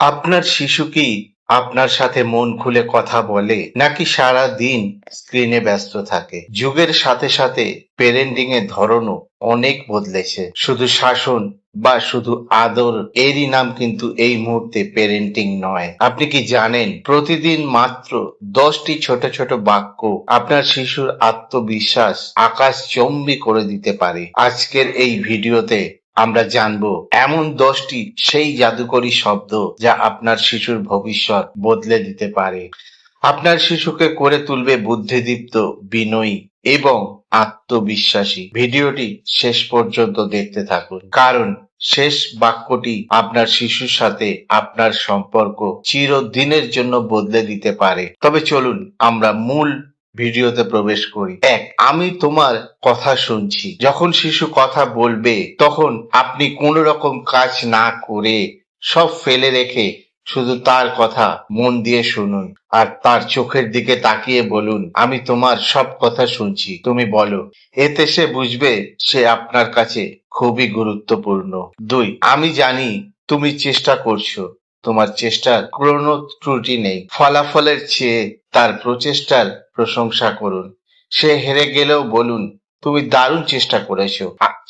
আপনার শিশু কি আপনার সাথে মন খুলে কথা বলে নাকি সারা দিন স্ক্রিনে ব্যস্ত থাকে? যুগের সাথে সাথে পেরেন্টিং এর ধরনও অনেক বদলেছে। শুধু শাসন বা শুধু আদর এরই নাম কিন্তু এই মুহূর্তে পেরেন্টিং নয়। আপনি কি জানেন প্রতিদিন মাত্র 10টি ছোট ছোট বাক্য আপনার শিশুর আত্মবিশ্বাস আকাশচম্বী করে দিতে পারে? আজকের এই ভিডিওতে আমরা জানবো এমন 10টি সেই জাদুকরী শব্দ যা আপনার শিশুর ভবিষ্যৎ বদলে দিতে পারে, আপনার শিশুকে করে তুলবে বুদ্ধিদীপ্ত, বিনয়ী এবং আত্মবিশ্বাসী। ভিডিওটি শেষ পর্যন্ত দেখতে থাকুন, কারণ শেষ বাক্যটি আপনার শিশুর সাথে আপনার সম্পর্ক চিরদিনের জন্য বদলে দিতে পারে। তবে চলুন আমরা মূল ভিডিওতে প্রবেশ করি। আমি তোমার কথা শুনছি। যখন শিশু কথা বলবে তখন আপনি কোনো রকম কাজ না করে সব ফেলে রেখে শুধু তার কথা মন দিয়ে শুনুন আর তার চোখের দিকে তাকিয়ে বলুন, আমি তোমার সব কথা শুনছি, তুমি বলো। এতে সে বুঝবে সে আপনার কাছে খুবই গুরুত্বপূর্ণ। 2, আমি জানি তুমি চেষ্টা করছো। তোমার চেষ্টার কোনো ত্রুটি নেই। ফলাফলের চেয়ে তার প্রচেষ্টার প্রশংসা করুন। সে হেরে গেলেও বলুন, তুমি দারুণ চেষ্টা করেছো,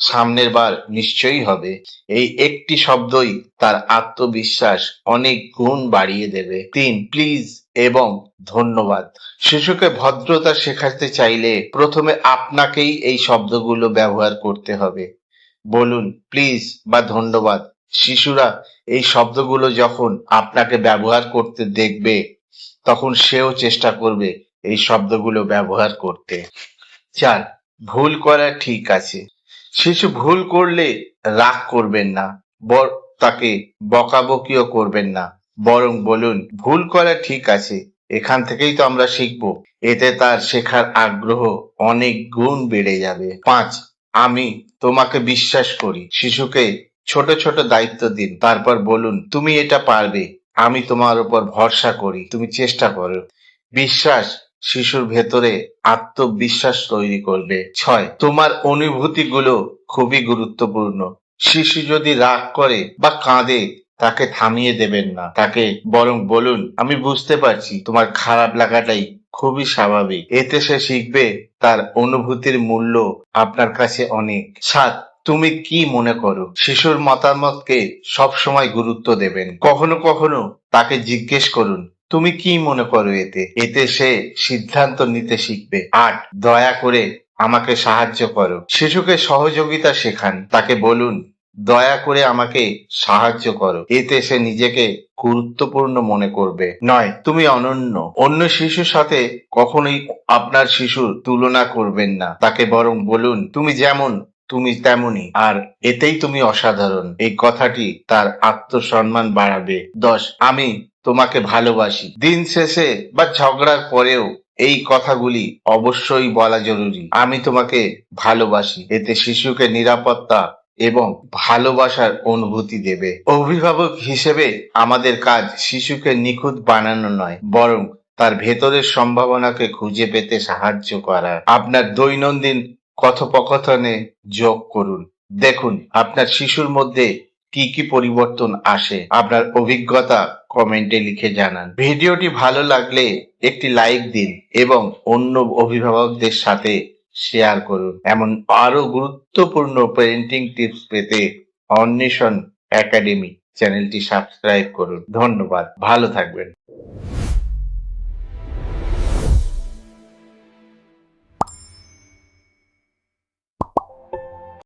সামনের বার নিশ্চয়ই হবে। এই একটি শব্দই তার আত্মবিশ্বাস অনেক গুণ বাড়িয়ে দেবে। 3, প্লিজ এবং ধন্যবাদ। শিশুকে ভদ্রতা শেখাতে চাইলে প্রথমে আপনাকেই এই শব্দগুলো ব্যবহার করতে হবে। বলুন প্লিজ বা ধন্যবাদ। শিশুরা এই শব্দগুলো যখন আপনাকে ব্যবহার করতে দেখবে তখন সেও চেষ্টা করবে এই শব্দগুলো ব্যবহার করতে। 4, ভুল করা ঠিক আছে। শিশু ভুল করলে রাগ করবেন না, তাকে বকাবকিও করবেন না, বরং বলুন ভুল করা ঠিক আছে, এখান থেকেই তো আমরা শিখবো। এতে তার শেখার আগ্রহ অনেক গুণ বেড়ে যাবে। 5, আমি তোমাকে বিশ্বাস করি। শিশুকে ছোট ছোট দায়িত্ব দিন, তারপর বলুন তুমি এটা পারবে, আমি তোমার উপর ভরসা করি, তুমি চেষ্টা করো। বিশ্বাস শিশুর ভেতরে আত্মবিশ্বাস তৈরি করবে। 6, তোমার অনুভূতিগুলো খুবই গুরুত্বপূর্ণ। শিশু যদি রাগ করে বা কাঁদে তাকে থামিয়ে দেবেন না, তাকে বরং বলুন আমি বুঝতে পারছি, তোমার খারাপ লাগাটাই খুবই স্বাভাবিক। এতে সে শিখবে তার অনুভূতির মূল্য আপনার কাছে অনেক। 7, তুমি কি মনে করো? শিশুর মতামতকে সবসময় গুরুত্ব দেবেন। কখনো কখনো তাকে জিজ্ঞেস করুন তুমি কি মনে করো এতে? এতে সে সিদ্ধান্ত নিতে শিখবে। 8, দয়া করে আমাকে সাহায্য করো। শিশুকে সহযোগিতা শেখান, তাকে বলুন দয়া করে আমাকে সাহায্য করো। এতে সে নিজেকে গুরুত্বপূর্ণ মনে করবে। 9, তুমি অনন্য। অন্য শিশুর সাথে কখনোই আপনার শিশুর তুলনা করবেন না, তাকে বরং বলুন তুমি যেমন তুমি তেমনই, আর এতেই তুমি অসাধারণ। এই কথাটি তার আত্মসম্মান বাড়াবে। 10, আমি তোমাকে ভালোবাসি। দিন শেষে বা ঝগড়ার পরেও এই কথাগুলি অবশ্যই বলা জরুরি। আমি তোমাকে ভালোবাসি। এতে শিশুকে নিরাপত্তা এবং ভালোবাসার অনুভূতি দেবে। অভিভাবক হিসেবে আমাদের কাজ শিশুকে নিখুঁত বানানো নয়, বরং তার ভেতরের সম্ভাবনাকে খুঁজে পেতে সাহায্য করা। আপনার দৈনন্দিন কথোপকথনে যোগ করুন। দেখুন আপনার শিশুর মধ্যে কি কি পরিবর্তন আসে। আপনার অভিজ্ঞতা কমেন্টে লিখে জানান। ভিডিওটি ভালো লাগলে একটি লাইক দিন এবং অন্য অভিভাবকদের সাথে শেয়ার করুন। এমন আরো গুরুত্বপূর্ণ পেরেন্টিং টিপস পেতে অন্বেষণ একাডেমি চ্যানেলটি সাবস্ক্রাইব করুন। ধন্যবাদ, ভালো থাকবেন।